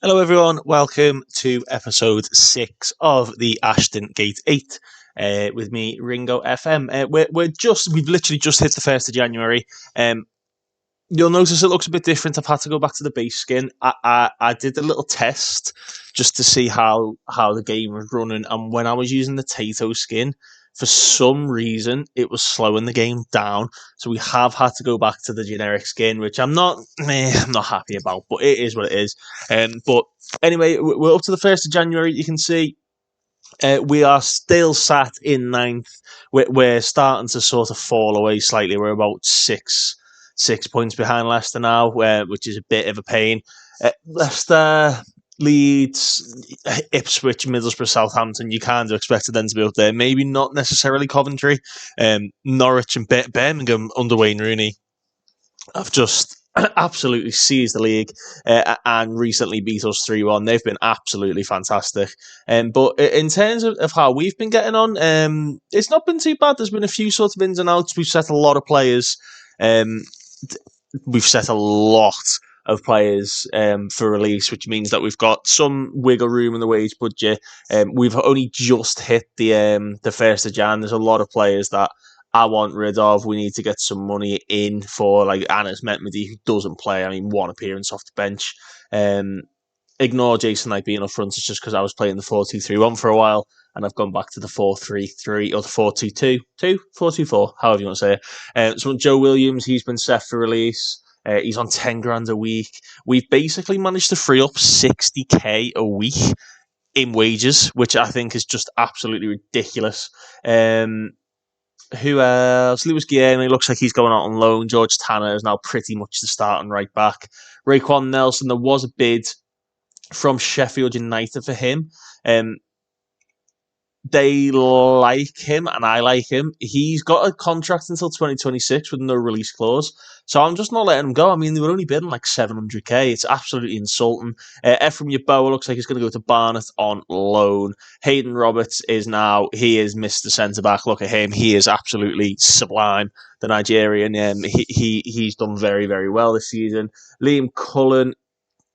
Hello, everyone. Welcome to episode 6 of the Ashton Gate 8 with me, Ringo FM. We've literally just hit the 1st of January. Um, you'll notice it looks a bit different. I've had to go back to the base skin. I did a little test just to see how the game was running, and when I was using the Tato skin, for some reason it was slowing the game down. So we have had to go back to the generic skin, which I'm not happy about, but it is what it is. But anyway, we're up to the 1st of January. You can see we are still sat in ninth. We're starting to sort of fall away slightly. We're about six points behind Leicester now, which is a bit of a pain. Leicester, Leeds, Ipswich, Middlesbrough, Southampton. You kind of expected them to be up there. Maybe not necessarily Coventry. Norwich and Birmingham under Wayne Rooney have just absolutely seized the league and recently beat us 3-1. They've been absolutely fantastic. But in terms of how we've been getting on, it's not been too bad. There's been a few sort of ins and outs. We've set a lot of players. Um, we've set a lot of players for release, which means that we've got some wiggle room in the wage budget. We've only just hit the 1st of Jan. There's a lot of players that I want rid of. We need to get some money in for like Anas Metmedi, who doesn't play. I mean, one appearance off the bench. Ignore Jason Knight being up front. It's just because I was playing the 4-2-3-1 for a while, and I've gone back to the 4-3-3 or the 4-2-2, 4-2-4, however you want to say it. So Joe Williams, he's been set for release. He's on 10 grand a week. We've basically managed to free up 60k a week in wages, which I think is just absolutely ridiculous. Who else? Lewis Guillermo looks like he's going out on loan. George Tanner is now pretty much the starting right back. Raekwon Nelson, there was a bid from Sheffield United for him. They like him and I like him. He's got a contract until 2026 with no release clause. So I'm just not letting him go. I mean, they were only bidding like 700k. It's absolutely insulting. Ephraim Yeboah looks like he's going to go to Barnet on loan. Hayden Roberts is Mr. Centre-back. Look at him. He is absolutely sublime. The Nigerian, he's done very, very well this season. Liam Cullen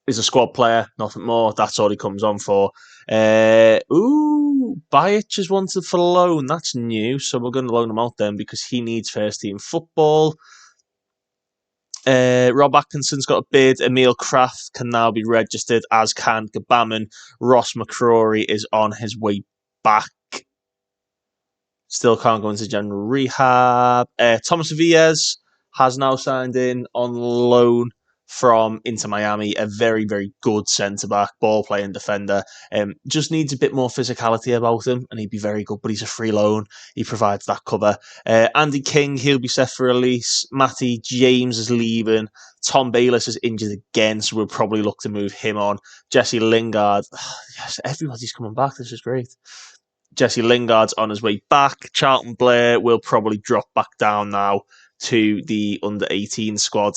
is a squad player, nothing more. That's all he comes on for. Bajic is wanted for loan. That's new, so we're going to loan him out then because he needs first team football. Rob Atkinson's got a bid. Emil Kraft can now be registered, as can Gabaman. Ross McCrory is on his way back. Still can't go into general rehab. Thomas Villas has now signed in on loan from Inter Miami, a very, very good centre-back, ball-playing defender. Just needs a bit more physicality about him, and he'd be very good, but he's a free loan. He provides that cover. Andy King, he'll be set for release. Matty James is leaving. Tom Bayliss is injured again, so we'll probably look to move him on. Jesse Lingard, yes, everybody's coming back. This is great. Jesse Lingard's on his way back. Charlton Blair will probably drop back down now to the under-18 squad.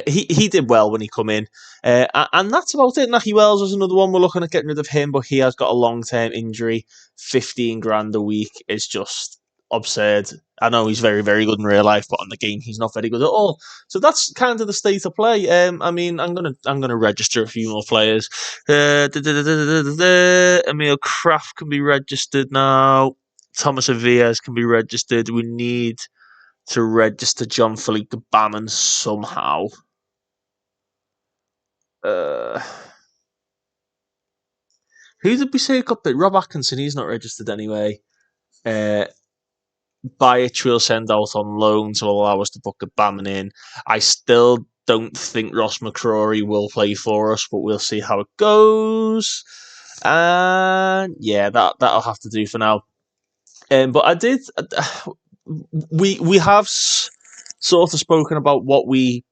He did well when he come in. And that's about it. Nahki Wells was another one. We're looking at getting rid of him, but he has got a long-term injury. 15 grand a week is just absurd. I know he's very, very good in real life, but on the game he's not very good at all. So that's kind of the state of play. I mean, I'm gonna register a few more players. Emil Kraft can be registered now. Thomas Villas can be registered. We need to register John Philippe Gabaman somehow. Who did we say got bit? Rob Atkinson, he's not registered anyway. Bajic will send out on loan to allow us to book Gabaman in. I still don't think Ross McCrory will play for us, but we'll see how it goes. And yeah, that'll have to do for now. But I did. We have sort of spoken about what we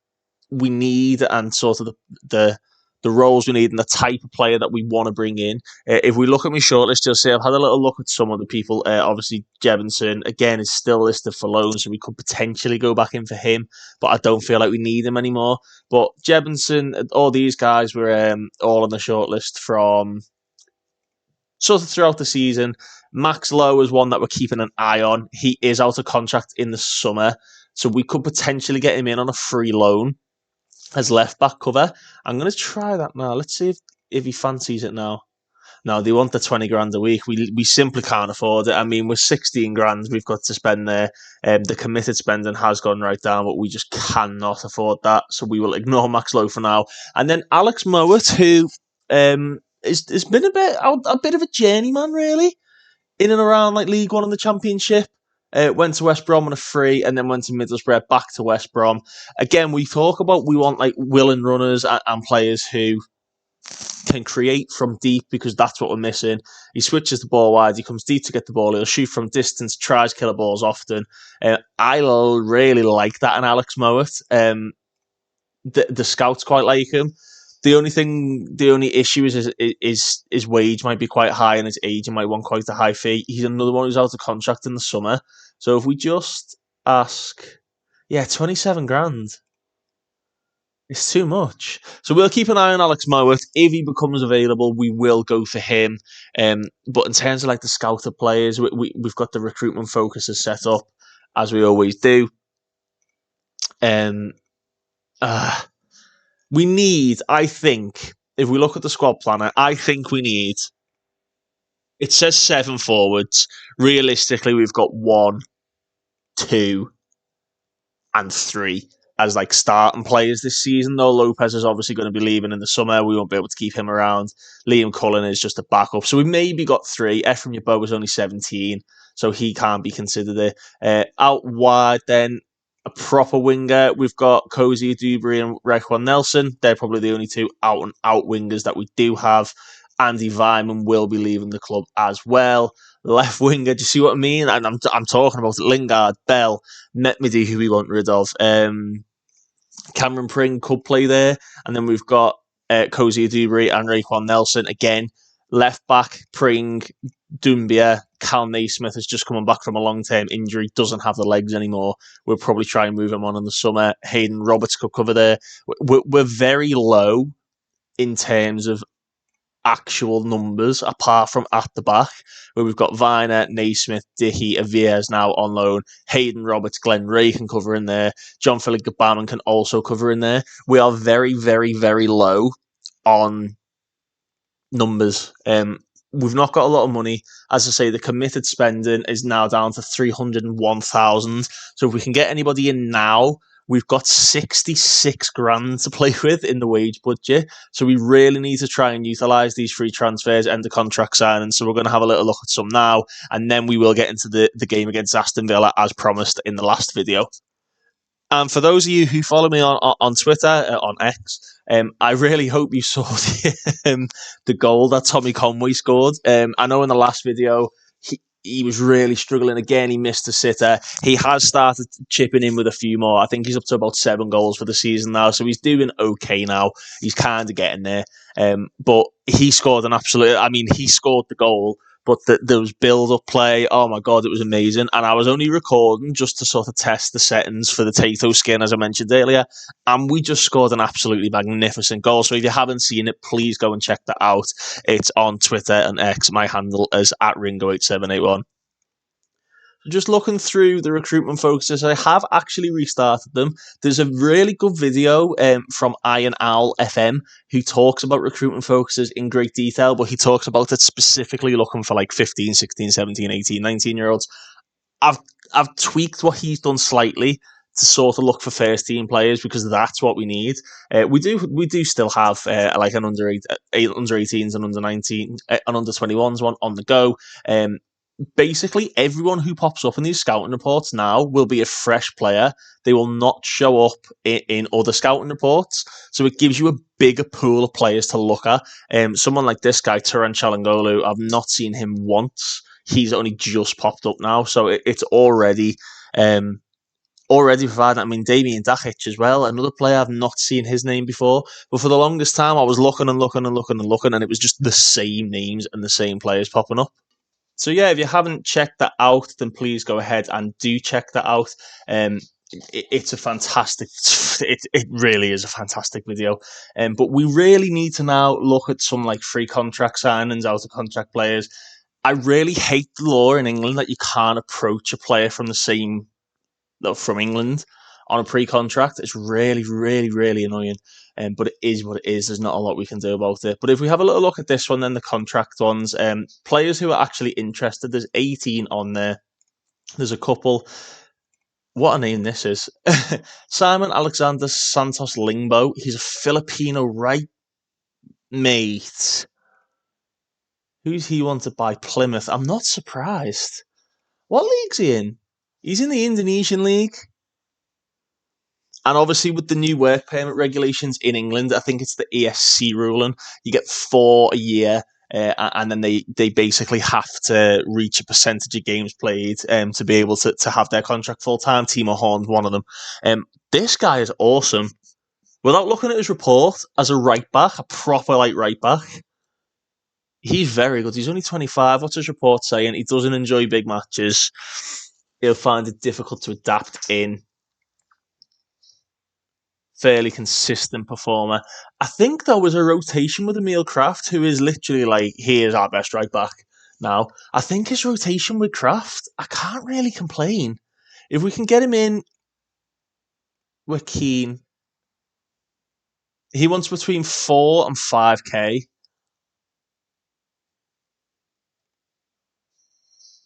need and sort of the roles we need and the type of player that we want to bring in. If we look at my shortlist, you'll see I've had a little look at some of the people. Obviously, Jebinson, again, is still listed for loan, so we could potentially go back in for him, but I don't feel like we need him anymore. But Jebinson, all these guys were all on the shortlist from sort of throughout the season. Max Lowe is one that we're keeping an eye on. He is out of contract in the summer, so we could potentially get him in on a free loan. as left back cover. I'm going to try that now. Let's see if he fancies it now. No, they want the 20 grand a week. We simply can't afford it. I mean, we're 16 grand we've got to spend there. The committed spending has gone right down, but we just cannot afford that. So we will ignore Max Lowe for now. And then Alex Mowat, who has been a bit of a journeyman, really, in and around like League One and the Championship. Went to West Brom on a free and then went to Middlesbrough, back to West Brom. Again, we talk about we want like willing runners and players who can create from deep because that's what we're missing. He switches the ball wide, he comes deep to get the ball, he'll shoot from distance, tries killer balls often. I really like that in Alex Mowat. The scouts quite like him. The only issue is his wage might be quite high and his age might want quite a high fee. He's another one who's out of contract in the summer. So if we just ask, 27 grand. It's too much. So we'll keep an eye on Alex Mowat. If he becomes available, we will go for him. But in terms of like the scouted players, we've got the recruitment focuses set up, as we always do. We need, I think, if we look at the squad planner, I think we need, it says 7 forwards. Realistically, we've got 1, 2, and 3 as like starting players this season, though. Lopez is obviously going to be leaving in the summer. We won't be able to keep him around. Liam Cullen is just a backup. So we maybe got 3. Ephraim Yeboah was only 17, so he can't be considered it. Out wide, then, a proper winger. We've got Cozy Dubry and Raekwon Nelson. They're probably the only 2 out-and-out wingers that we do have. Andy Vyman will be leaving the club as well. Left winger, do you see what I mean? And I'm talking about Lingard, Bell, Metmedy, who we want rid of. Cameron Pring could play there. And then we've got Cozy Dubry and Raekwon Nelson. Again, left back, Pring, Doumbia. Cal Naismith is just coming back from a long-term injury, doesn't have the legs anymore. We'll probably try and move him on in the summer. Hayden Roberts could cover there. We're very low in terms of actual numbers, apart from at the back, where we've got Viner, Naismith, Dickey, Aviers now on loan. Hayden Roberts, Glenn Ray can cover in there. John Philip Gbaman can also cover in there. We are very, very, very low on numbers. We've not got a lot of money. As I say, the committed spending is now down to 301,000. So if we can get anybody in now, we've got 66 grand to play with in the wage budget. So we really need to try and utilise these free transfers and the contract signings. So we're going to have a little look at some now, and then we will get into the game against Aston Villa as promised in the last video. And for those of you who follow me on Twitter, on X, I really hope you saw the goal that Tommy Conway scored. I know in the last video, he was really struggling again. He missed a sitter. He has started chipping in with a few more. I think he's up to about 7 goals for the season now. So he's doing okay now. He's kind of getting there. But he scored he scored the goal. But there was build-up play. Oh, my God, it was amazing. And I was only recording just to sort of test the settings for the Tato skin, as I mentioned earlier. And we just scored an absolutely magnificent goal. So if you haven't seen it, please go and check that out. It's on Twitter and X. My handle is @Ringo8781. Just looking through the recruitment focuses, I have actually restarted them. There's a really good video from Iron Owl FM who talks about recruitment focuses in great detail, but he talks about it specifically looking for like 15, 16, 17, 18, 19-year-olds. I've tweaked what he's done slightly to sort of look for first team players because that's what we need. We do still have like an under 18s and under 19 and under 21s one on the go. Basically, everyone who pops up in these scouting reports now will be a fresh player. They will not show up in other scouting reports. So it gives you a bigger pool of players to look at. Someone like this guy, Turan Çalhanoğlu, I've not seen him once. He's only just popped up now. So it's already providing. I mean, Damien Dakic as well, another player I've not seen his name before. But for the longest time, I was looking, and it was just the same names and the same players popping up. So yeah, if you haven't checked that out, then please go ahead and do check that out. It's a fantastic, it really is a fantastic video. But we really need to now look at some like free contract signings, out of contract players. I really hate the law in England that you can't approach a player from England on a pre-contract. It's really, really, really annoying. But it is what it is. There's not a lot we can do about it. But if we have a little look at this one, then the contract ones, players who are actually interested, there's 18 on there. There's a couple. What a name this is. Simon Alexander Santos Lingbo. He's a Filipino right mate. Who's he wanted by Plymouth? I'm not surprised. What league's he in? He's in the Indonesian league. And obviously, with the new work permit regulations in England, I think it's the ESC ruling. You get 4 a year, and then they basically have to reach a percentage of games played to be able to have their contract full time. Timo Horn's one of them. This guy is awesome. Without looking at his report, as a right back, a proper right back, he's very good. He's only 25. What's his report saying? He doesn't enjoy big matches. He'll find it difficult to adapt in. Fairly consistent performer. I think there was a rotation with Emil Kraft, who is literally he is our best right back now. I think his rotation with Kraft, I can't really complain. If we can get him in, we're keen. He wants between 4 and 5k.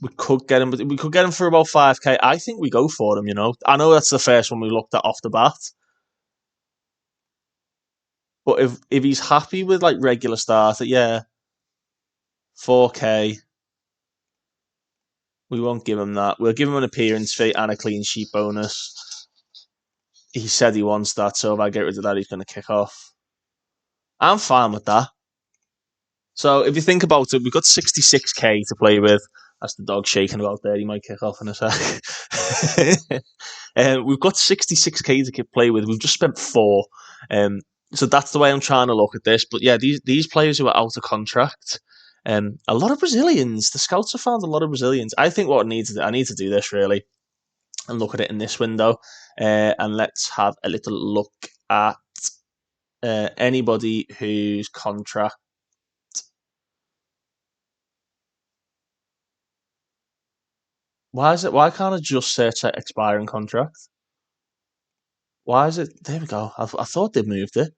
We could get him for about 5k. I think we go for him, I know that's the first one we looked at off the bat. But if he's happy with regular starter, yeah, 4k. We won't give him that. We'll give him an appearance fee and a clean sheet bonus. He said he wants that, so if I get rid of that, he's going to kick off. I'm fine with that. So if you think about it, we've got 66k to play with. That's the dog shaking about there. He might kick off in a sec. We've got 66k to play with. We've just spent 4. So that's the way I'm trying to look at this. But yeah, these players who are out of contract, a lot of Brazilians. The scouts have found a lot of Brazilians. I think what I need to do this really and look at it in this window. And let's have a little look at anybody whose contract. Why can't I just search that expiring contract? Why is it? There we go. I thought they'd moved it.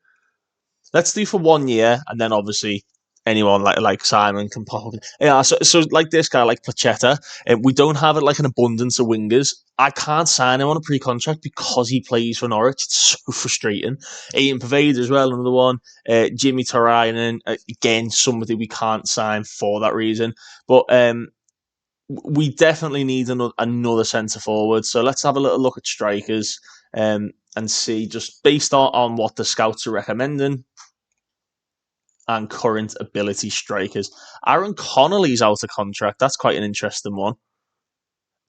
Let's do for 1 year, and then obviously anyone like Simon can pop up. Yeah, so like this guy, like Placheta, we don't have an abundance of wingers. I can't sign him on a pre-contract because he plays for Norwich. It's so frustrating. Ian Pavade as well, another one. Jimmy Tarainen, again, somebody we can't sign for that reason. But we definitely need another centre forward. So let's have a little look at strikers and see, just based on what the scouts are recommending and current ability strikers. Aaron Connolly's out of contract. That's quite an interesting one.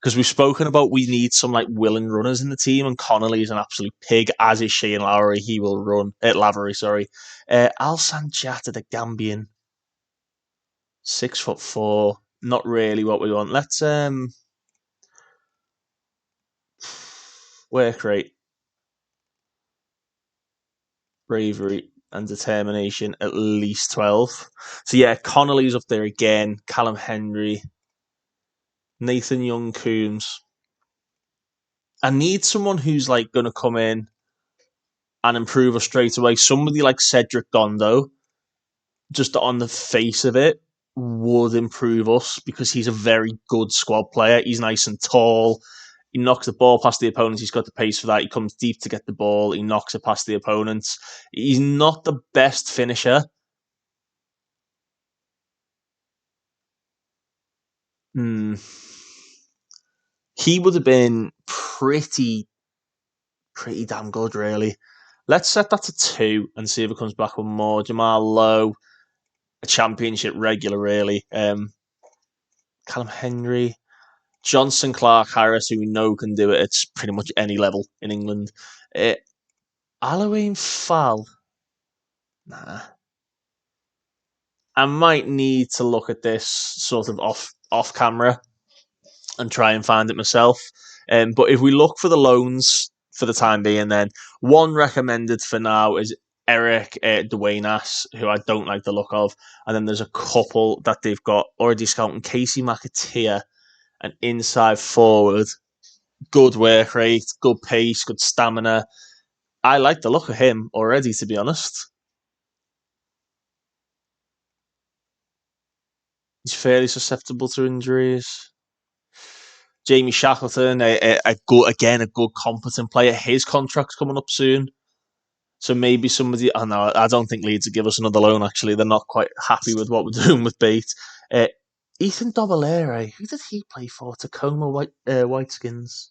Because we've spoken about we need some willing runners in the team, and Connolly's an absolute pig, as is Shane Lowry. He will run at Lavery, sorry. Alsan Jata, the Gambian. 6'4". Not really what we want. Let's work rate, bravery, and determination at least 12. So yeah, Connolly's up there again. Callum Henry, Nathan Young-Coombs. I need someone who's going to come in and improve us straight away. Somebody like Cedric Dondo, just on the face of it, would improve us because he's a very good squad player. He's nice and tall. He knocks the ball past the opponent. He's got the pace for that. He comes deep to get the ball. He knocks it past the opponents. He's not the best finisher. He would have been pretty damn good, really. Let's set that to 2 and see if it comes back with more. Jamal Lowe, a championship regular, really. Callum Henry, Johnson Clark Harris, who we know can do it at pretty much any level in England. Halloween Fall. Nah. I might need to look at this sort of off camera and try and find it myself. But if we look for the loans for the time being, then one recommended for now is Eric Duenas, who I don't like the look of. And then there's a couple that they've got already scouting. Casey McAteer, an inside forward. Good work rate, good pace, good stamina. I like the look of him already, to be honest. He's fairly susceptible to injuries. Jamie Shackleton, a good competent player. His contract's coming up soon. So maybe somebody. I know. I don't think Leeds will give us another loan. Actually, they're not quite happy with what we're doing with Bate. Uh, Ethan Dobalere. Who did he play for? Tacoma Whiteskins.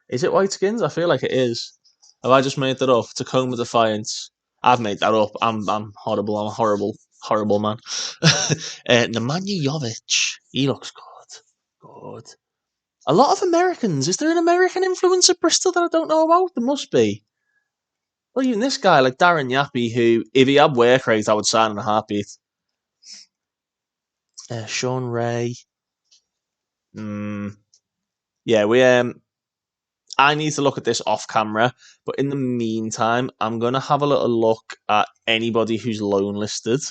Is it Whiteskins? I feel like it is. Have I just made that up? Tacoma Defiance. I've made that up. I'm horrible. I'm a horrible man. Nemanja Jovic. He looks good. Good. A lot of Americans. Is there an American influence at Bristol that I don't know about? There must be. Well, even this guy, like Darren Yappy, who, if he had work rate, I would sign in a heartbeat. Sean Ray. Yeah, I need to look at this off camera, but in the meantime, I'm gonna have a little look at anybody who's loan listed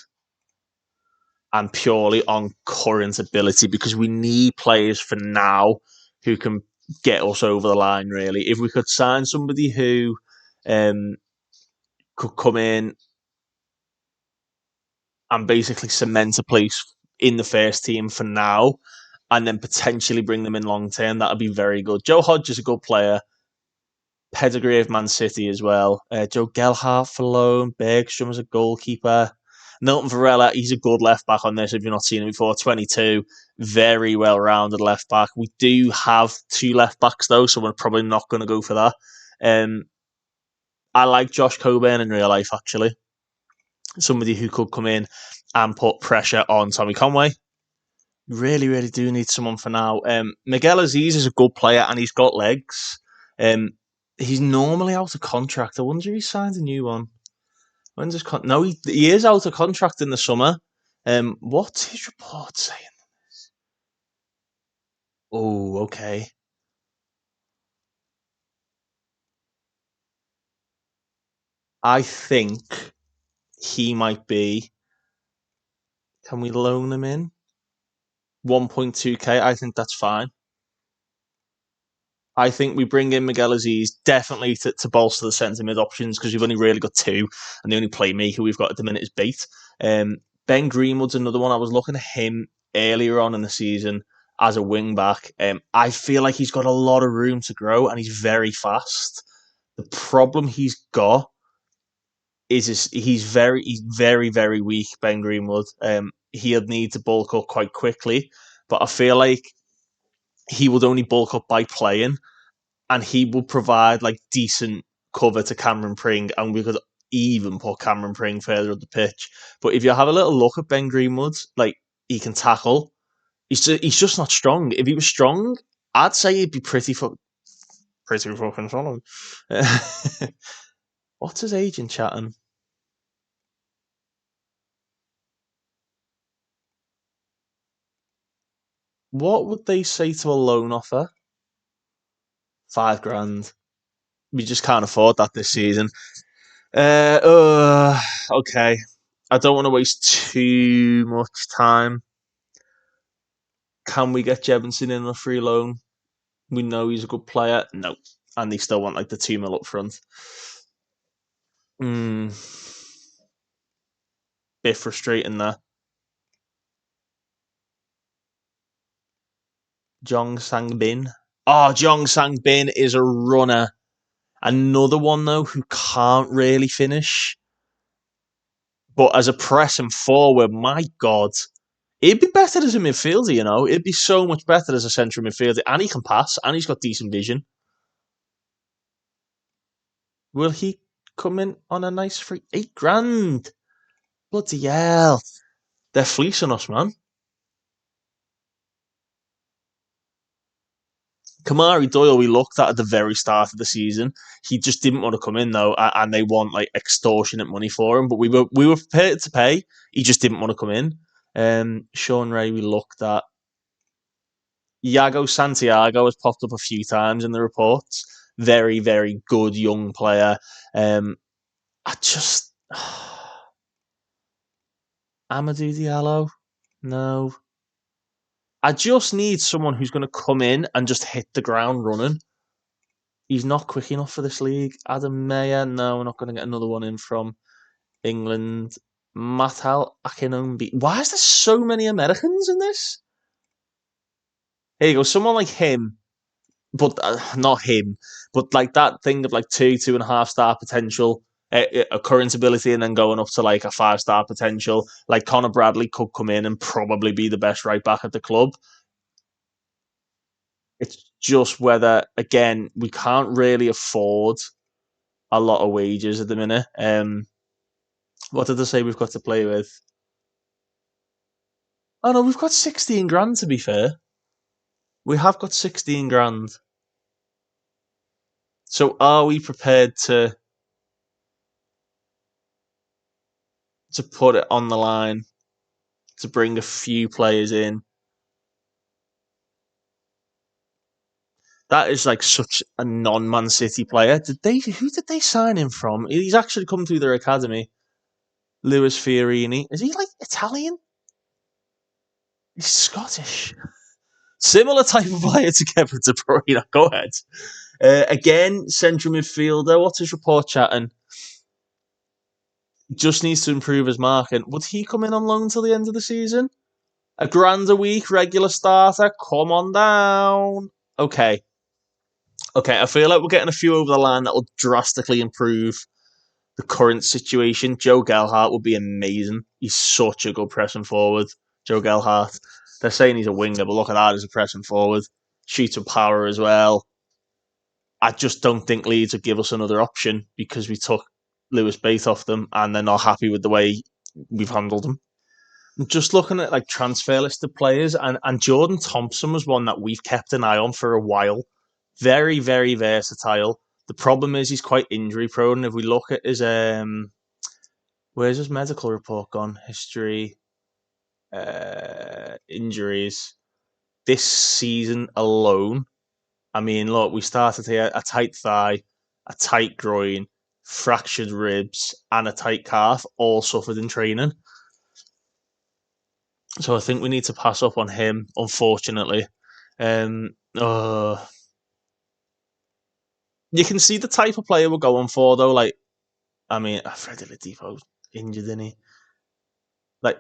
and purely on current ability because we need players for now who can get us over the line. Really, if we could sign somebody who could come in and basically cement a place in the first team for now, and then potentially bring them in long term. That would be very good. Joe Hodge is a good player. Pedigree of Man City as well. Joe Gelhardt for loan. Bergstrom as a goalkeeper. Milton Varela, he's a good left back on this if you've not seen him before. 22, very well rounded left back. We do have two left backs though, so we're probably not going to go for that. Um, I like Josh Coburn in real life actually. Somebody who could come in and put pressure on Tommy Conway. Really, really do need someone for now. Miguel Aziz is a good player and he's got legs. He's normally out of contract. I wonder if he signed a new one. When's his No, he is out of contract in the summer. What's his report saying? Oh, okay. I think he might be. Can we loan him in? 1.2k. I think that's fine. I think we bring in Miguel Aziz definitely to bolster the centre mid options because we've only really got two, and the only playmaker we've got at the minute is Bate. Ben Greenwood's another one. I was looking at him earlier on in the season as a wing back. I feel like he's got a lot of room to grow, and he's very fast. The problem he's got is he's very very weak. Ben Greenwood. He'll need to bulk up quite quickly, but I feel like he would only bulk up by playing and he will provide like decent cover to Cameron Pring, and we could even put Cameron Pring further up the pitch. But if you have a little look at Ben Greenwood, like he can tackle. He's just not strong. If he was strong, I'd say he'd be pretty fucking solid. What's his agent chatting? What would they say to a loan offer? 5 grand. We just can't afford that this season. Okay. I don't want to waste too much time. Can we get Jebinson in on a free loan? We know he's a good player. No. And they still want like the 2 mil up front. Mm, bit frustrating there. Jong Sang Bin. Oh, Jong Sang Bin is a runner. Another one though who can't really finish. But as a pressing forward, my God, he'd be better as a midfielder, you know. It'd be so much better as a central midfielder. And he can pass, and he's got decent vision. Will he come in on a nice free 8 grand? Bloody hell. They're fleecing us, man. Kamari Doyle, we looked at the very start of the season. He just didn't want to come in though, and they want like extortionate money for him. But we were prepared to pay. He just didn't want to come in. Sean Ray, we looked at. Iago Santiago has popped up a few times in the reports. Very, very good young player. I just Amadou Diallo. No, I just need someone who's going to come in and just hit the ground running. He's not quick enough for this league. Adam Mayer, no, we're not going to get another one in from England. Matal Akinumbi. Why is there so many Americans in this? Here you go. Someone like him, but not him, but like that thing of like 2.5 star potential, a current ability, and then going up to like a 5 star potential. Like Connor Bradley could come in and probably be the best right back at the club. It's just whether, again, we can't really afford a lot of wages at the minute. What did they say we've got to play with? Oh no, we've got 16 grand to be fair. We have got 16 grand. So are we prepared to put it on the line to bring a few players in? That is like such a non-Man City player. Who did they sign him from? He's actually come through their academy. Lewis Fiorini. Is he like Italian? He's Scottish. Similar type of player to Kevin De Bruyne. Go ahead. Again, central midfielder. What's his report chatting? Just needs to improve his marking. Would he come in on loan till the end of the season? A grand a week, regular starter. Come on down. Okay. Okay, I feel like we're getting a few over the line that will drastically improve the current situation. Joe Gelhardt would be amazing. He's such a good pressing forward. Joe Gelhardt. They're saying he's a winger, but look at that as a pressing forward. Shoots with power as well. I just don't think Leeds would give us another option because we took Lewis Bate off them and they're not happy with the way we've handled them. Just looking at like transfer list of players, and Jordan Thompson was one that we've kept an eye on for a while. Very, very versatile. The problem is he's quite injury prone. If we look at his where's his medical report gone? History, injuries. This season alone, I mean, look, we started here a tight thigh, a tight groin, fractured ribs, and a tight calf, all suffered in training. So I think we need to pass up on him, unfortunately. Um, uh, you can see the type of player we're going for, though. Like, I mean, Freddie Ladipo's injured, isn't he? Like,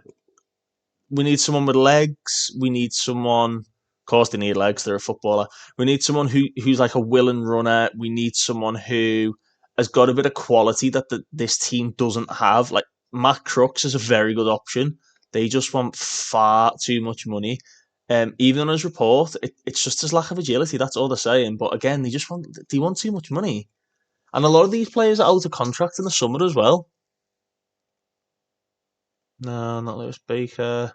we need someone with legs. We need someone. Of course, they need legs. They're a footballer. We need someone who's like a willing runner. We need someone who has got a bit of quality that this team doesn't have. Like Matt Crooks is a very good option. They just want far too much money. Even on his report, it's just his lack of agility. That's all they're saying. But again, they want too much money, and a lot of these players are out of contract in the summer as well. No, not Lewis Baker.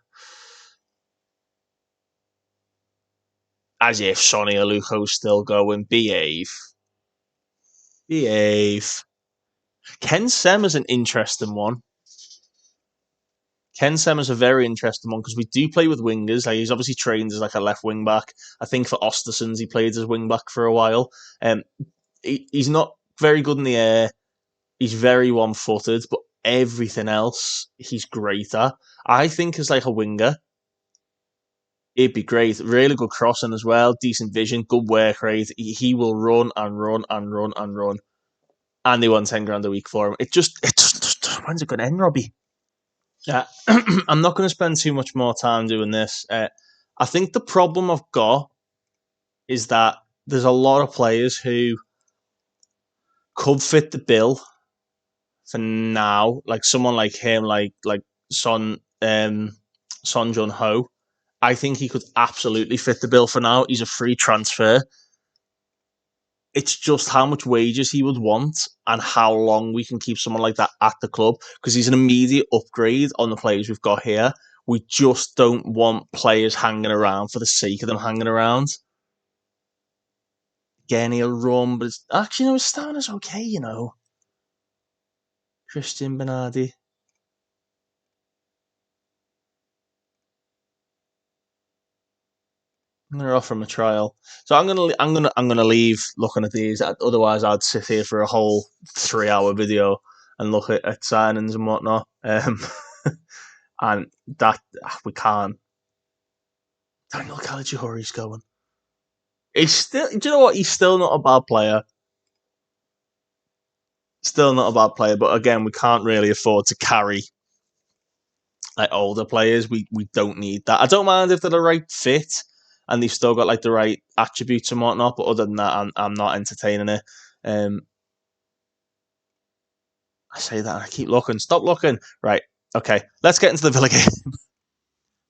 As if Sonny Aluko's still going. Behave. Behave. Ken Sem is an interesting one. Ken Sem is a very interesting one because we do play with wingers. Like, he's obviously trained as like a left wing back. I think for Ostersons he played as wing back for a while. He's not very good in the air. He's very one footed, but everything else he's great at. I think as like a winger, it'd be great. Really good crossing as well. Decent vision, good work rate. He will run and run and run and run. And they want 10 grand a week for him. When's it going to end, Robbie? Yeah, I'm not going to spend too much more time doing this. I think the problem I've got is that there's a lot of players who could fit the bill for now. Like someone like him, like Son Jun Ho. I think he could absolutely fit the bill for now. He's a free transfer. It's just how much wages he would want and how long we can keep someone like that at the club because he's an immediate upgrade on the players we've got here. We just don't want players hanging around for the sake of them hanging around. Again, he'll run, but actually, no, his stamina's okay, you know. Christian Bernardi. I'm gonna offer him a trial. So I'm gonna leave looking at these. Otherwise, I'd sit here for a whole 3 hour video and look at signings and whatnot. And that we can't. Daniel Caligiuri's going. He's still. Do you know what? He's still not a bad player. Still not a bad player, but again, we can't really afford to carry like older players. We don't need that. I don't mind if they're the right fit and they've still got like the right attributes and whatnot. But other than that, I'm not entertaining it. Um, I say that and I keep looking. Stop looking. Right. Okay. Let's get into the Villa game.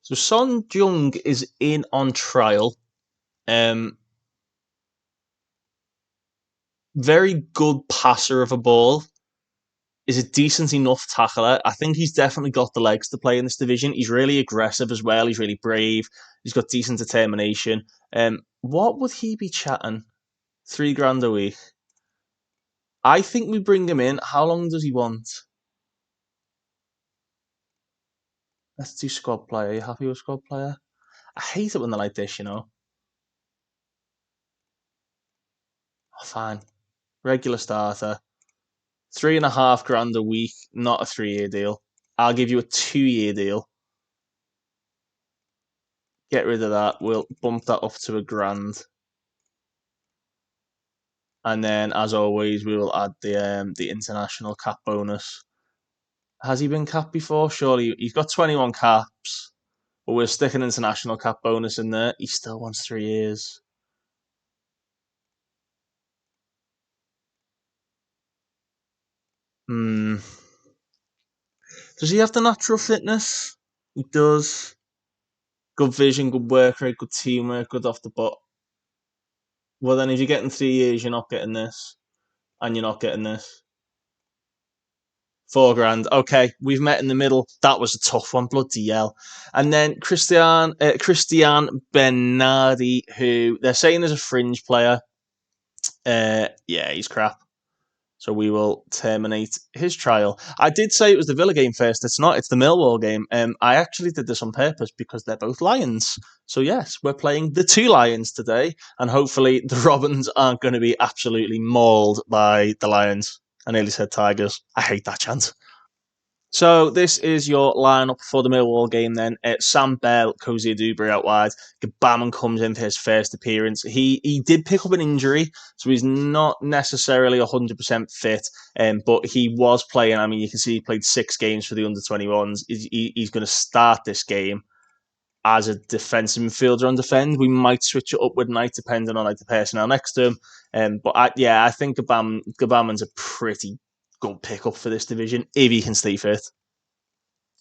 So Son Jung is in on trial. Um, very good passer of a ball. Is a decent enough tackler. I think he's definitely got the legs to play in this division. He's really aggressive as well. He's really brave. He's got decent determination. What would he be chatting? $3,000 a week. I think we bring him in. How long does he want? Let's do squad player. Are you happy with squad player? I hate it when they're like this, you know. Oh, fine. Regular starter. $3,500 a week, not a 3-year deal. I'll give you a 2-year deal. Get rid of that. We'll bump that up to $1,000. And then, as always, we will add the international cap bonus. Has he been capped before? Surely he's got 21 caps, but we're sticking international cap bonus in there. He still wants 3 years. Hmm. Does he have the natural fitness? He does. Good vision, good work rate, good teamwork, good off the butt. Well, then if you're getting 3 years, you're not getting this, and you're not getting this. $4,000. Okay, we've met in the middle. That was a tough one, bloody hell. And then Christian Bernardi, who they're saying is a fringe player. Yeah, he's crap. So we will terminate his trial. I did say it was the Villa game first. It's not. It's the Millwall game. I actually did this on purpose because they're both Lions. So yes, we're playing the 2 Lions today, and hopefully the Robins aren't going to be absolutely mauled by the Lions. I nearly said Tigers. I hate that chant. So this is your lineup for the Millwall game then. Sam Bell, Cozy Dubry out wide. Gbamin comes in for his first appearance. He did pick up an injury, so he's not necessarily 100% fit, but he was playing. I mean, you can see he played 6 games for the under-21s. He's going to start this game as a defensive midfielder on defend. We might switch it up with Knight depending on like the personnel next to him. But I think Gbamin's a pretty good pickup for this division if he can stay fit.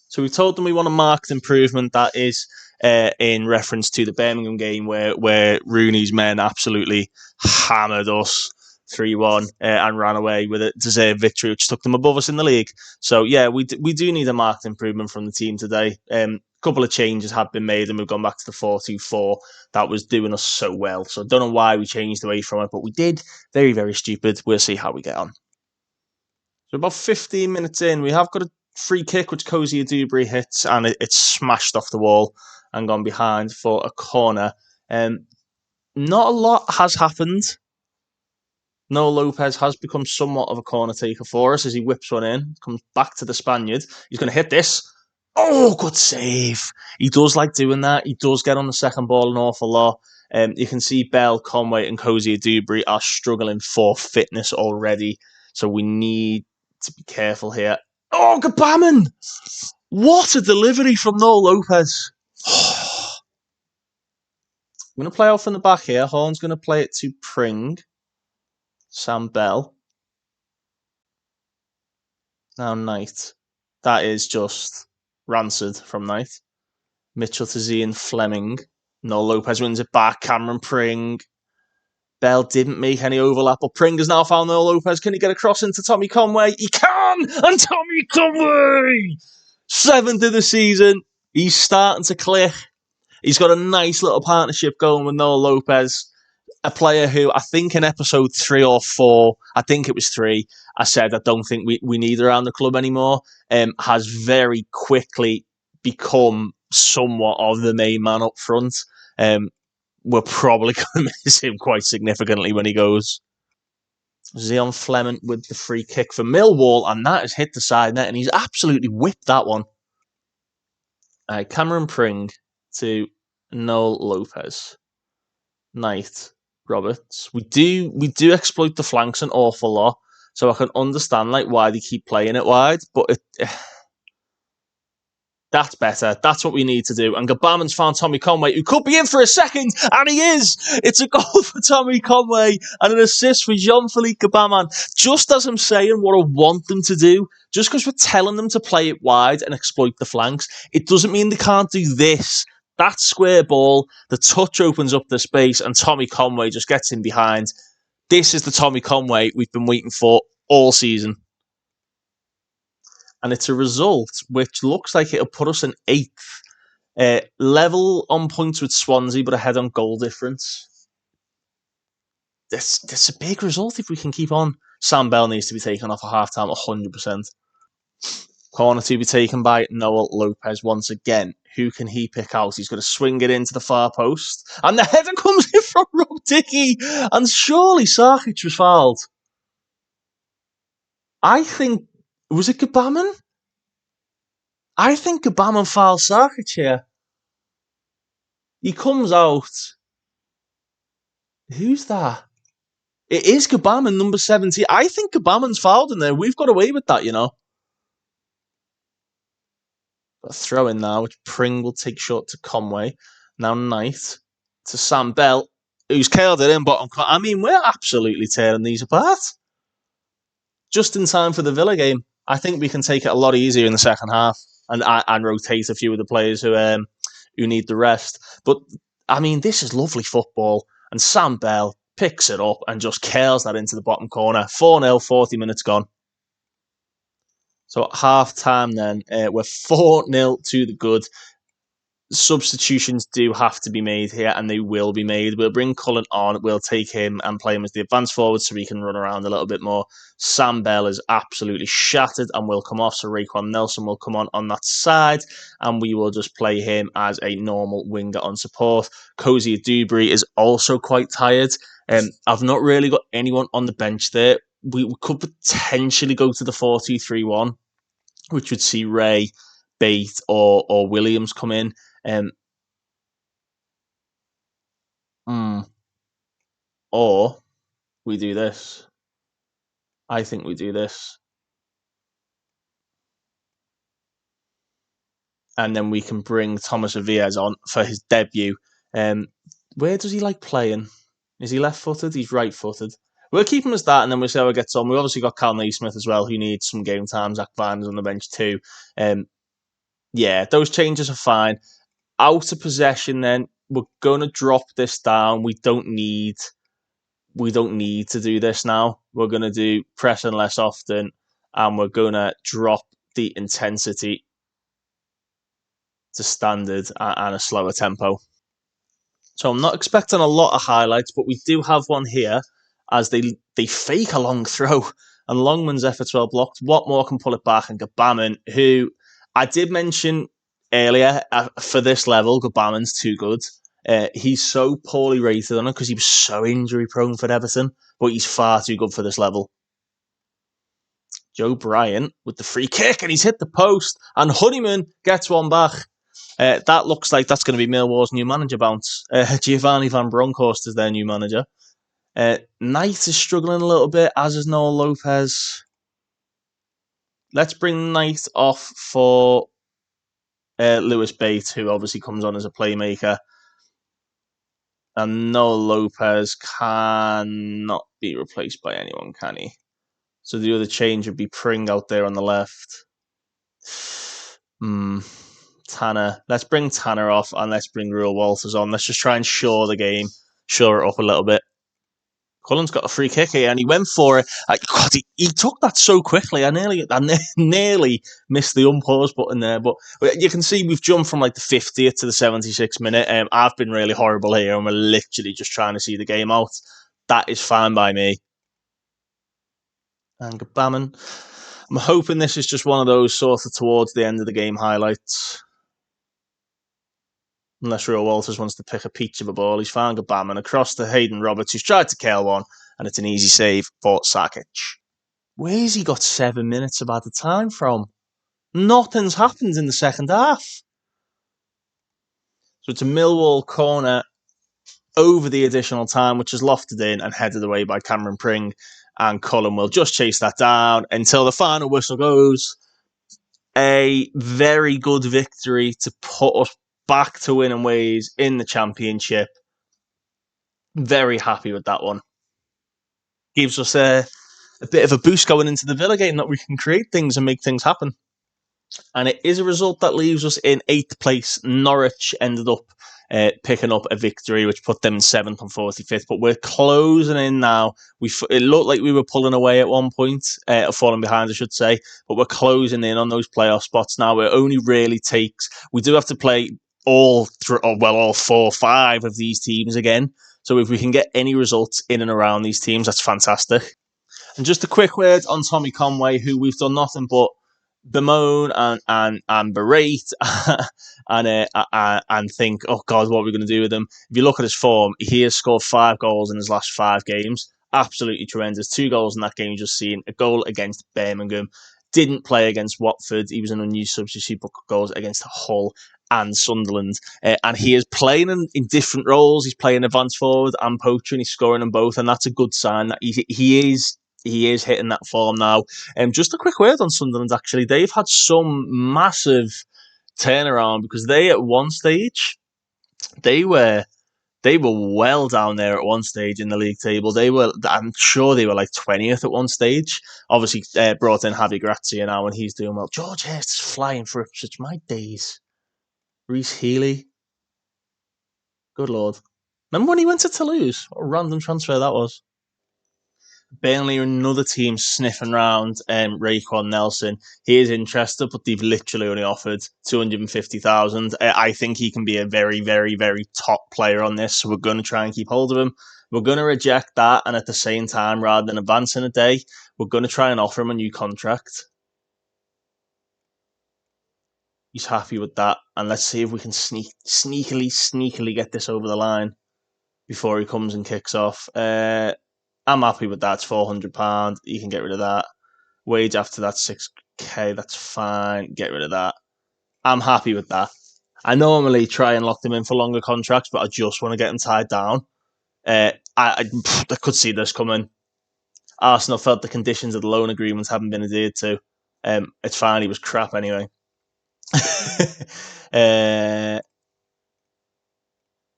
So we told them we want a marked improvement. That is in reference to the Birmingham game where Rooney's men absolutely hammered us 3-1 and ran away with a deserved victory, which took them above us in the league. So yeah, we do need a marked improvement from the team today. Couple of changes have been made and we've gone back to the 4-2-4 that was doing us so well. So I don't know why we changed away from it, but we did. Very, very stupid. We'll see how we get on. So about 15 minutes in, we have got a free kick which Cozy Dubry hits and it's smashed off the wall and gone behind for a corner. Not a lot has happened. Noel Lopez has become somewhat of a corner taker for us as he whips one in, comes back to the Spaniard. He's going to hit this. Oh, good save. He does like doing that. He does get on the second ball an awful lot. You can see Bell, Conway and Cozy Dubry are struggling for fitness already. So we need to be careful here. Oh, Gbamin! What a delivery from Noel Lopez. I'm going to play off from the back here. Horn's going to play it to Pring. Sam Bell. Now Knight. That is just rancid from Knight. Mitchell to Zian Fleming. Noel Lopez wins it back. Cameron Pring. Bell didn't make any overlap, but Pring has now found Noel Lopez. Can he get across into Tommy Conway? He can! And Tommy Conway! 7th of the season. He's starting to click. He's got a nice little partnership going with Noel Lopez, a player who I think in episode 3 or 4, I think it was 3, I said I don't think we need around the club anymore, has very quickly become somewhat of the main man up front. We're probably going to miss him quite significantly when he goes. Zion Fleming with the free kick for Millwall, and that has hit the side net, and he's absolutely whipped that one. Cameron Pring to Noel Lopez. Knight, Roberts. We do exploit the flanks an awful lot. So I can understand like why they keep playing it wide, but that's better. That's what we need to do. And Gabaman's found Tommy Conway, who could be in for a second, and he is. It's a goal for Tommy Conway and an assist for Jean-Philippe Gabaman. Just as I'm saying what I want them to do, just because we're telling them to play it wide and exploit the flanks, it doesn't mean they can't do this. That square ball, the touch opens up the space, and Tommy Conway just gets in behind. This is the Tommy Conway we've been waiting for all season. And it's a result which looks like it'll put us in 8th. Level on points with Swansea, but ahead on goal difference. This a big result if we can keep on. Sam Bell needs to be taken off at half-time 100%. Corner to be taken by Noel Lopez once again. Who can he pick out? He's going to swing it into the far post. And the header comes in from Rob Dickey. And surely Sarkic was fouled. I think... Was it Gabaman? I think Gabaman fouled Sarkic here. He comes out. Who's that? It is Gabaman, number 70. I think Gabaman's fouled in there. We've got away with that, you know. Got a throw in now, which Pring will take short to Conway. Now Knight to Sam Bell, who's curled it in bottom. I mean, we're absolutely tearing these apart. Just in time for the Villa game. I think we can take it a lot easier in the second half and rotate a few of the players who need the rest. But, I mean, this is lovely football. And Sam Bell picks it up and just curls that into the bottom corner. 4-0, 40 minutes gone. So at half-time then, we're 4-0 to the good. Substitutions do have to be made here, and they will be made. We'll bring Cullen on. We'll take him and play him as the advance forward so he can run around a little bit more. Sam Bell is absolutely shattered and will come off, so Raekwon Nelson will come on that side, and we will just play him as a normal winger on support. Cozy Dewberry is also quite tired. I've not really got anyone on the bench there. We could potentially go to the 4-2-3-1, which would see Ray, Bate, or Williams come in. Or we do this. I think we do this. And then we can bring Thomas Aviez on for his debut. Where does he like playing? Is he left-footed? He's right-footed. We'll keep him as that, and then we'll see how it gets on. We've obviously got Cal Naismith as well, who needs some game time. Zach Van is on the bench too. Yeah, those changes are fine. Out of possession, then we're going to drop this down. We don't need to do this now. We're going to do pressing less often, and we're going to drop the intensity to standard and a slower tempo. So I'm not expecting a lot of highlights, but we do have one here as they fake a long throw, and Longman's efforts well blocked. Watmore can pull it back, and Gabaman, who I did mention earlier, for this level, Gabaman's too good. He's so poorly rated on it because he was so injury prone for Everton, but he's far too good for this level. Joe Bryant with the free kick, and he's hit the post, and Honeyman gets one back. That looks like that's going to be Millwall's new manager bounce. Giovanni Van Bronckhorst is their new manager. Knight is struggling a little bit, as is Noel Lopez. Let's bring Knight off for Lewis Bates, who obviously comes on as a playmaker. And Noel Lopez cannot be replaced by anyone, can he? So the other change would be Pring out there on the left. Tanner. Let's bring Tanner off and let's bring Ruel Walters on. Let's just try and shore the game, shore it up a little bit. Cullen's got a free kick here and he went for it. God, he took that so quickly. I nearly missed the unpause button there. But you can see we've jumped from like the 50th to the 76th minute. I've been really horrible here and we're literally just trying to see the game out. That is fine by me. And Gabaman. I'm hoping this is just one of those sort of towards the end of the game highlights. Unless Ruel Walters wants to pick a peach of a ball. He's found Gabaman across to Hayden Roberts, who's tried to kill one, and it's an easy save for Sarkic. Where's he got 7 minutes of added time from? Nothing's happened in the second half. So it's a Millwall corner over the additional time, which is lofted in and headed away by Cameron Pring. and Cullen will just chase that down until the final whistle goes. A very good victory to put us back to winning ways in the Championship. Very happy with that one. Gives us a bit of a boost going into the Villa game that we can create things and make things happen. And it is a result that leaves us in 8th place. Norwich ended up picking up a victory, which put them in 7th and 45th. But we're closing in now. It looked like we were pulling away at one point, falling behind, I should say. But we're closing in on those playoff spots now. It only really takes... We do have to play all 4 or 5 of these teams again. So if we can get any results in and around these teams, that's fantastic. And just a quick word on Tommy Conway, who we've done nothing but bemoan and berate and think, oh God, what are we going to do with him? If you look at his form, he has scored 5 goals in his last 5 games. Absolutely tremendous. 2 goals in that game you just seen. A goal against Birmingham. Didn't play against Watford. He was an unused substitute, but goals against Hull and Sunderland. And he is playing in different roles. He's playing advanced forward and poacher, and he's scoring them both. And that's a good sign that he is hitting that form now. Just a quick word on Sunderland, actually. They've had some massive turnaround because they, at one stage, they were well down there at one stage in the league table. I'm sure they were like 20th at one stage. Obviously, brought in Javi Gracia now, and he's doing well. George Hurst is flying for Ipswich. My days. Reece Healy. Good Lord. Remember when he went to Toulouse? What a random transfer that was. Burnley are another team sniffing around Raekwon Nelson. He is interested, but they've literally only offered 250,000. I think he can be a very, very, very top player on this, so we're going to try and keep hold of him. We're going to reject that, and at the same time, rather than advancing a day, we're going to try and offer him a new contract. He's happy with that, and let's see if we can sneakily get this over the line before he comes and kicks off. I'm happy with that. It's £400. You can get rid of that. Wage after that, 6k. That's fine. Get rid of that. I'm happy with that. I normally try and lock them in for longer contracts, but I just want to get them tied down. I could see this coming. Arsenal felt the conditions of the loan agreements haven't been adhered to. It's fine. He was crap anyway.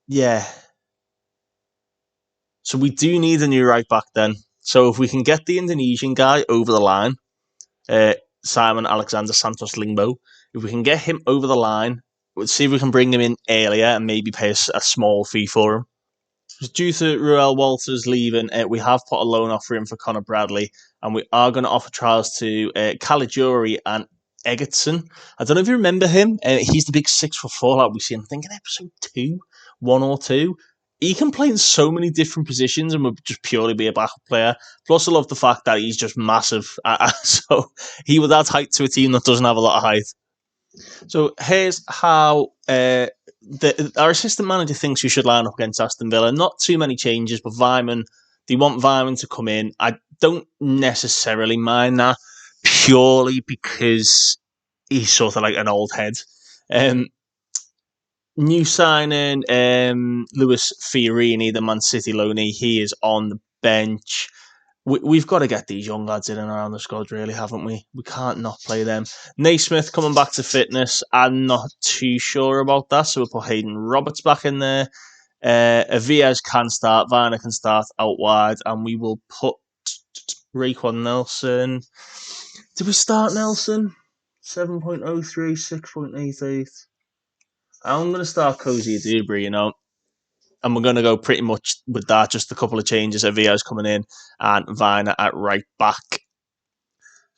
Yeah. So we do need a new right back then. So if we can get the Indonesian guy over the line, Simon Alexander Santos Lingbo, if we can get him over the line, we'll see if we can bring him in earlier and maybe pay a small fee for him. Due to Ruel Walters leaving, we have put a loan offer in for Connor Bradley, and we are going to offer trials to Caligiuri and Egerton. I don't know if you remember him. He's the big 6'4" like we see him. I think in episode 1 or 2. He can play in so many different positions and would just purely be a backup player. Plus, I love the fact that he's just massive. So he would add height to a team that doesn't have a lot of height. So here's how our assistant manager thinks we should line up against Aston Villa. Not too many changes, but they want Vyman to come in. I don't necessarily mind that, purely because he's sort of like an old head. New signing, Luis Fiorini, the Man City loanee. He is on the bench. We've got to get these young lads in and around the squad, really, haven't we? We can't not play them. Naismith coming back to fitness. I'm not too sure about that, so we'll put Hayden Roberts back in there. Avias can start, Varner can start out wide, and we will put Raekwon Nelson. Did we start Nelson? 7.03, 6.88. I'm going to start Cozy Dubry, and we're going to go pretty much with that. Just a couple of changes. Avia's coming in and Viner at right back.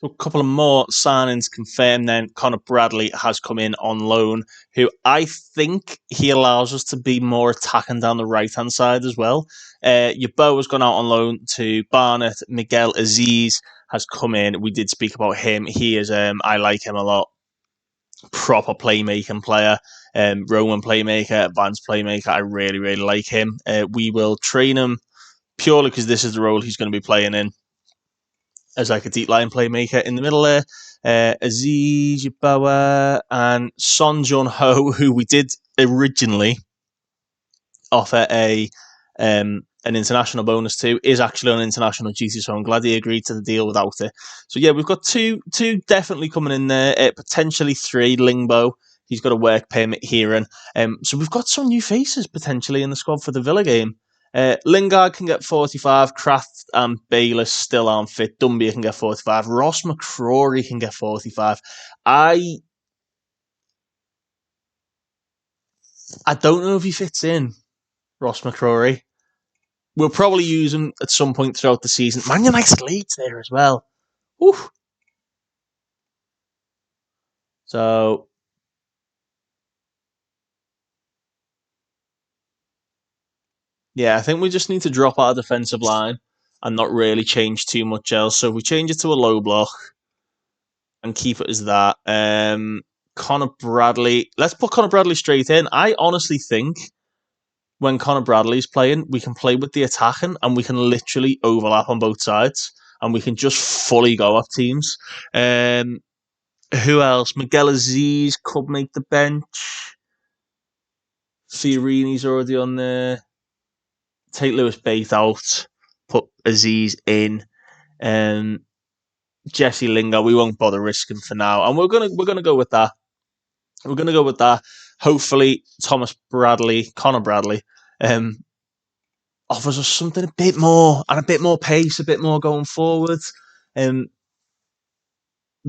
So a couple of more signings confirmed then. Connor Bradley has come in on loan, who I think he allows us to be more attacking down the right-hand side as well. Yeboah has gone out on loan to Barnet. Miguel Aziz has come in. We did speak about him. He is, I like him a lot. Proper playmaking player, Roman playmaker, advanced playmaker. I really, really like him. We will train him purely because this is the role he's going to be playing in as like a deep line playmaker in the middle there. Aziz, Yeboah, and Son Jun Ho, who we did originally offer a an international bonus too, is actually on international duty, so I'm glad he agreed to the deal without it. So yeah, we've got two definitely coming in there, potentially three. Lingbo, he's got a work permit here, and so we've got some new faces potentially in the squad for the Villa game. Lingard can get 45, Kraft and Bayless still aren't fit, Dumbia can get 45, Ross McCrory can get 45. I don't know if he fits in, Ross McCrory. We'll probably use him at some point throughout the season. Man United's Leeds there as well. Whew. So, yeah, I think we just need to drop our defensive line and not really change too much else. So if we change it to a low block and keep it as that, Connor Bradley, let's put Connor Bradley straight in. I honestly think when Connor Bradley's playing, we can play with the attacking and we can literally overlap on both sides and we can just fully go up teams. Who else? Miguel Aziz could make the bench. Fiorini's already on there. Take Lewis Bate out. Put Aziz in. Jesse Lingard, we won't bother risking for now, and we're gonna go with that. We're gonna go with that. Hopefully, Connor Bradley, offers us something a bit more and a bit more pace, a bit more going forward.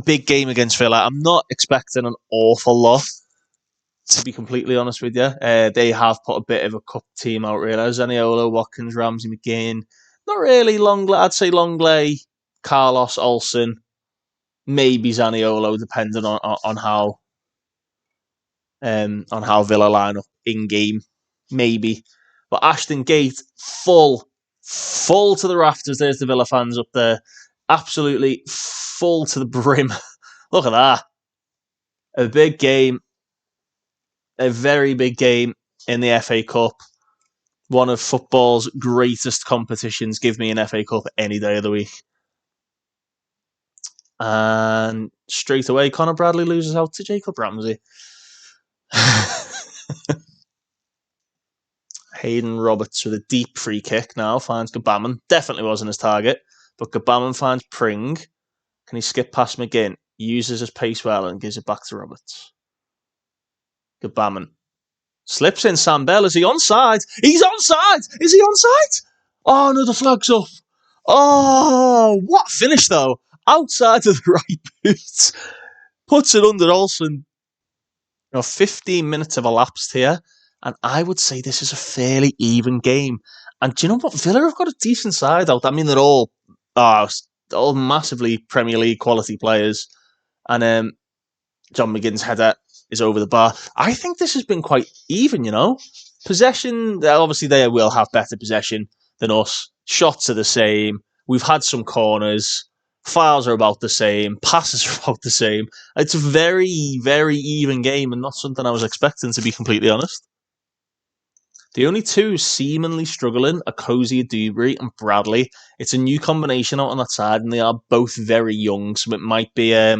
Big game against Villa. I'm not expecting an awful lot, to be completely honest with you. They have put a bit of a cup team out, really. Zaniolo, Watkins, Ramsey, McGinn. Not really Longley. I'd say Longley, Carlos, Olsen, maybe Zaniolo, depending on how Villa line up in game, maybe. But Ashton Gate, full to the rafters. There's the Villa fans up there, absolutely full to the brim. Look at that, a big game, a very big game in the FA Cup. One of football's greatest competitions. Give me an FA Cup any day of the week. And straight away, Connor Bradley loses out to Jacob Ramsey. Hayden Roberts with a deep free kick now finds Gabaman. Definitely wasn't his target, but Gabaman finds Pring. Can he skip past McGinn? Uses his pace well and gives it back to Roberts. Gabaman slips in Sam Bell. Is he onside? He's onside! Is he onside? Oh no, the flag's up. Oh, what finish though! Outside of the right boot. Puts it under Olsen. 15 minutes have elapsed here, and I would say this is a fairly even game. And do you know what? Villa have got a decent side out. I mean, they're all massively Premier League quality players. And John McGinn's header is over the bar. I think this has been quite even, Possession, obviously they will have better possession than us. Shots are the same. We've had some corners. Fouls are about the same. Passes are about the same. It's a very, very even game and not something I was expecting, to be completely honest. The only two seemingly struggling are Cozy Dewberry and Bradley. It's a new combination out on that side, and they are both very young, so it might be a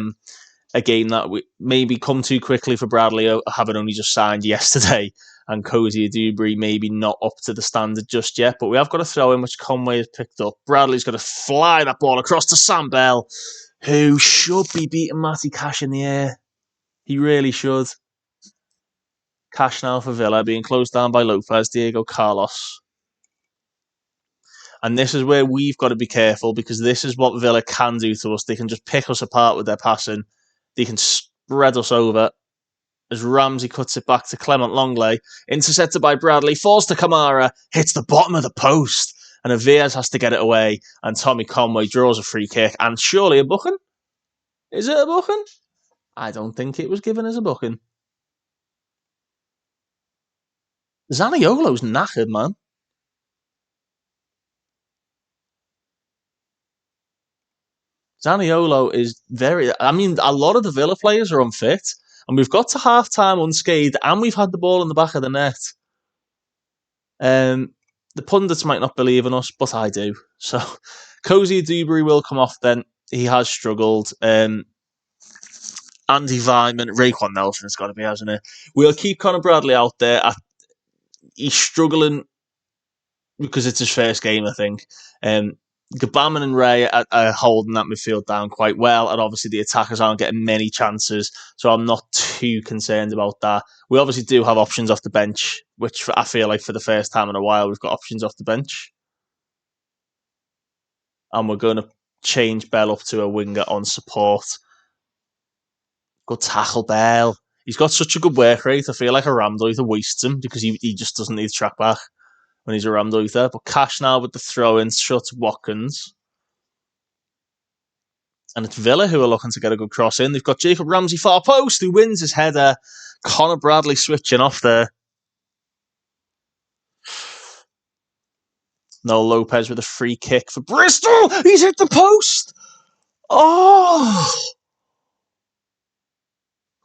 game that we maybe come too quickly for Bradley, having only just signed yesterday, and Cozy Dewberry maybe not up to the standard just yet. But we have got a throw in, which Conway has picked up. Bradley's got to fly that ball across to Sam Bell, who should be beating Matty Cash in the air. He really should. Cash now for Villa, being closed down by Lopez, Diego Carlos. And this is where we've got to be careful, because this is what Villa can do to us. They can just pick us apart with their passing. They can spread us over. As Ramsey cuts it back to Clement Longley, intercepted by Bradley, falls to Kamara, hits the bottom of the post, and Avias has to get it away, and Tommy Conway draws a free kick, and surely a booking? Is it a booking? I don't think it was given as a booking. Zaniolo's knackered, man. Zaniolo is a lot of the Villa players are unfit, and we've got to half-time unscathed, and we've had the ball in the back of the net. The pundits might not believe in us, but I do. So, Cozy Dewberry will come off then. He has struggled. Andy Vyman, Raekwon Nelson's got to be, hasn't it? We'll keep Connor Bradley out there. He's struggling. because it's his first game, I think. Gbamin and Ray are holding that midfield down quite well, and obviously the attackers aren't getting many chances, so I'm not too concerned about that. We obviously do have options off the bench, which I feel like for the first time in a while we've got options off the bench. And we're going to change Bell up to a winger on support. Good tackle, Bell. He's got such a good work rate. I feel like a Ramdoiter wastes him because he just doesn't need to track back when he's a Ramdoiter. But Cash now with the throw-in, shuts Watkins. And it's Villa who are looking to get a good cross in. They've got Jacob Ramsey far post who wins his header. Connor Bradley switching off there. Noel Lopez with a free kick for Bristol. He's hit the post. Oh,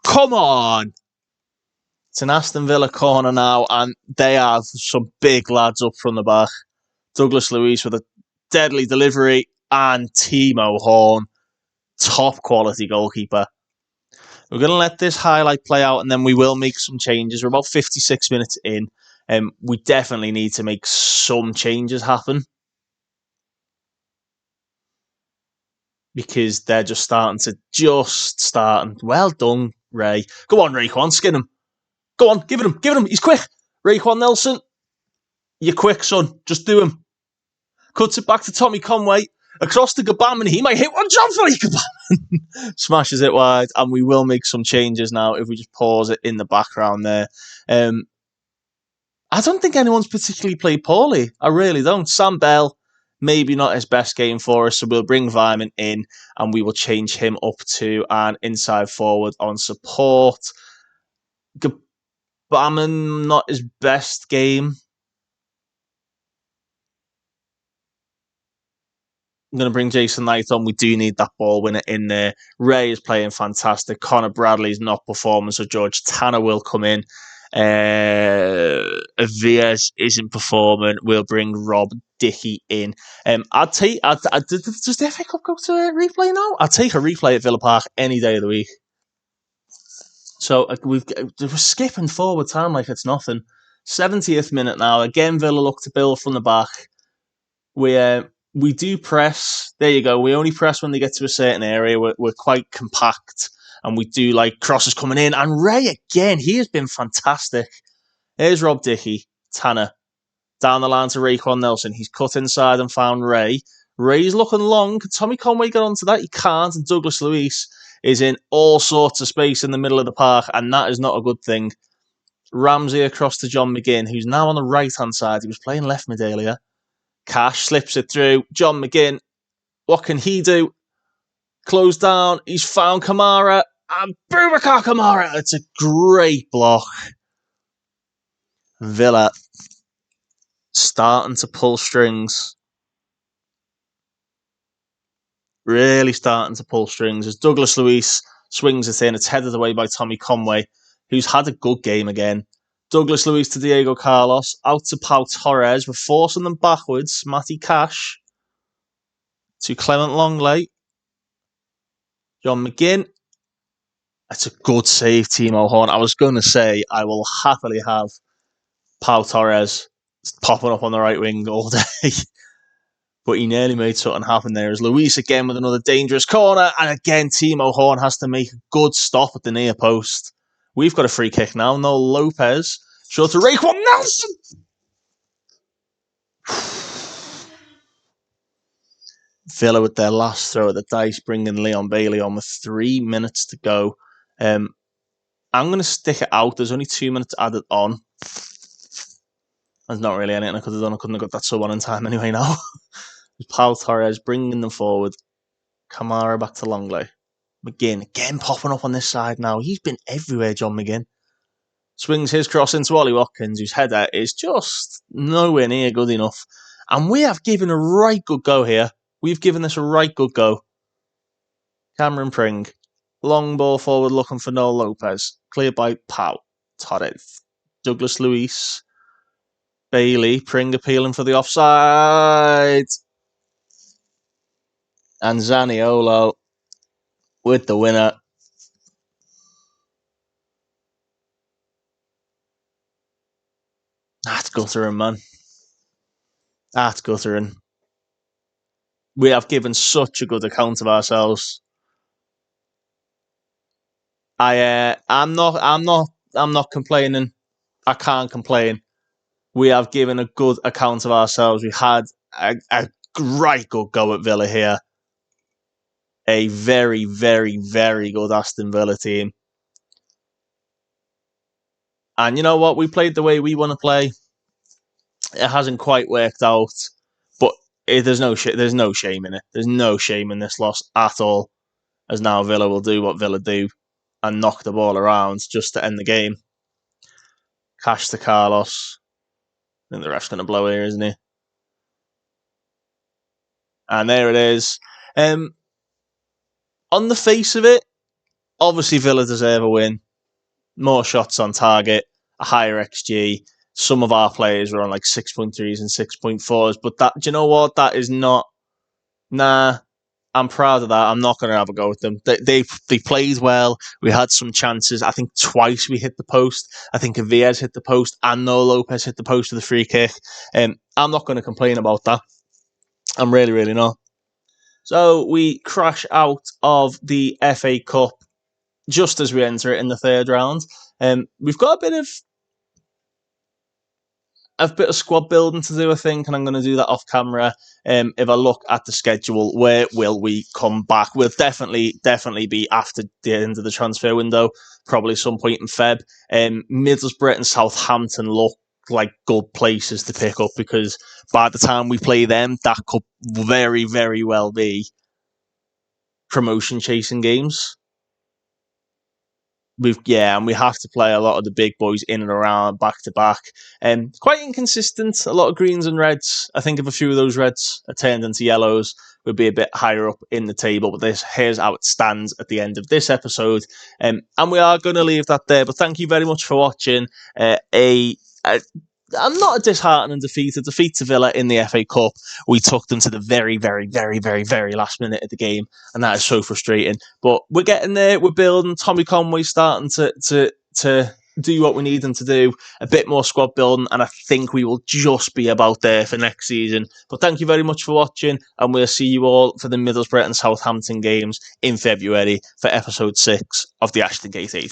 come on. It's an Aston Villa corner now, and they have some big lads up from the back. Douglas Luiz with a deadly delivery, and Timo Horn, top quality goalkeeper. We're going to let this highlight play out, and then we will make some changes. We're about 56 minutes in, and we definitely need to make some changes happen because they're just starting. Well done, Ray. Go on, Ray, come on, skin him. Go on, give it him. He's quick. Raekwon Nelson, you're quick, son. Just do him. Cuts it back to Tommy Conway. Across to Gbamin. He might hit one jump for Gbamin. Smashes it wide. And we will make some changes now if we just pause it in the background there. I don't think anyone's particularly played poorly. I really don't. Sam Bell, maybe not his best game for us. So we'll bring Vyman in and we will change him up to an inside forward on support. Gbamin, not his best game. I'm going to bring Jason Knight on. We do need that ball winner in there. Ray is playing fantastic. Connor Bradley's not performing, so George Tanner will come in. Vias isn't performing. We'll bring Rob Dickey in. Does the FA Cup go to a replay now? I'd take a replay at Villa Park any day of the week. So we're skipping forward time like it's nothing. 70th minute now. Again, Villa look to build from the back. We do press. There you go. We only press when they get to a certain area. We're quite compact, and we do like crosses coming in. And Ray again, he has been fantastic. Here's Rob Dickey, Tanner, down the line to Raekwon Nelson. He's cut inside and found Ray. Ray's looking long. Can Tommy Conway get onto that? He can't. And Douglas Luiz is in all sorts of space in the middle of the park, and that is not a good thing. Ramsey across to John McGinn, who's now on the right hand side. He was playing left mid earlier. Cash slips it through. John McGinn, what can he do? Close down. He's found Kamara. And Boubacar Kamara. It's a great block. Villa starting to pull strings. Really starting to pull strings. As Douglas Luiz swings it in. It's headed away by Tommy Conway, who's had a good game again. Douglas Luiz to Diego Carlos. Out to Pau Torres. We're forcing them backwards. Matty Cash to Clement Longley. John McGinn. That's a good save, Timo Horn. I was going to say I will happily have Pau Torres popping up on the right wing all day. But he nearly made something happen there. As Luis again with another dangerous corner. And again, Timo Horn has to make a good stop at the near post. We've got a free kick now. Noel Lopez. Short to Raekwon Nelson. Villa with their last throw at the dice, bringing Leon Bailey on with 3 minutes to go. I'm going to stick it out. There's only 2 minutes added on. There's not really anything I could have done. I couldn't have got that sub on in time anyway now. Pau Torres bringing them forward. Kamara back to Longley. McGinn again popping up on this side now. He's been everywhere, John McGinn. Swings his cross into Ollie Watkins, whose header is just nowhere near good enough. And we have given a right good go here. We've given this a right good go. Cameron Pring. Long ball forward looking for Noel Lopez. Cleared by Pau Torres. Douglas Luiz. Bailey. Pring appealing for the offside. And Zaniolo with the winner. That's guttering, man. That's guttering. We have given such a good account of ourselves. I'm not complaining. I can't complain. We have given a good account of ourselves. We had a right good go at Villa here. A very, very, very good Aston Villa team. And you know what? We played the way we want to play. It hasn't quite worked out, but there's no shame in it. There's no shame in this loss at all. As now Villa will do what Villa do and knock the ball around just to end the game. Cash to Carlos. I think the ref's going to blow here, isn't he? And there it is. On the face of it, obviously Villa deserve a win. More shots on target, a higher XG. Some of our players were on like 6.3s and 6.4s, but do you know what? That is not. Nah, I'm proud of that. I'm not going to have a go with them. They played well. We had some chances. I think twice we hit the post. I think Aviez hit the post and No Lopez hit the post with a free kick. I'm not going to complain about that. I'm really, really not. So we crash out of the FA Cup just as we enter it in the third round. We've got a bit of squad building to do, I think, and I'm going to do that off camera. If I look at the schedule, where will we come back? We'll definitely be after the end of the transfer window, probably some point in Feb. Middlesbrough and Southampton look like good places to pick up, because by the time we play them, that could very, very well be promotion chasing games. And we have to play a lot of the big boys in and around back to back. Quite inconsistent, a lot of greens and reds. I think if a few of those reds are turned into yellows, we'd be a bit higher up in the table. But here's how it stands at the end of this episode. And we are going to leave that there. But thank you very much for watching. I'm not a disheartening defeat. A defeat to Villa in the FA Cup. We took them to the very, very, very, very, very last minute of the game, and that is so frustrating. But we're getting there. We're building. Tommy Conway's starting to do what we need him to do. A bit more squad building, and I think we will just be about there for next season. But thank you very much for watching, and we'll see you all for the Middlesbrough and Southampton games in February for episode 6 of the Ashton Gate 8.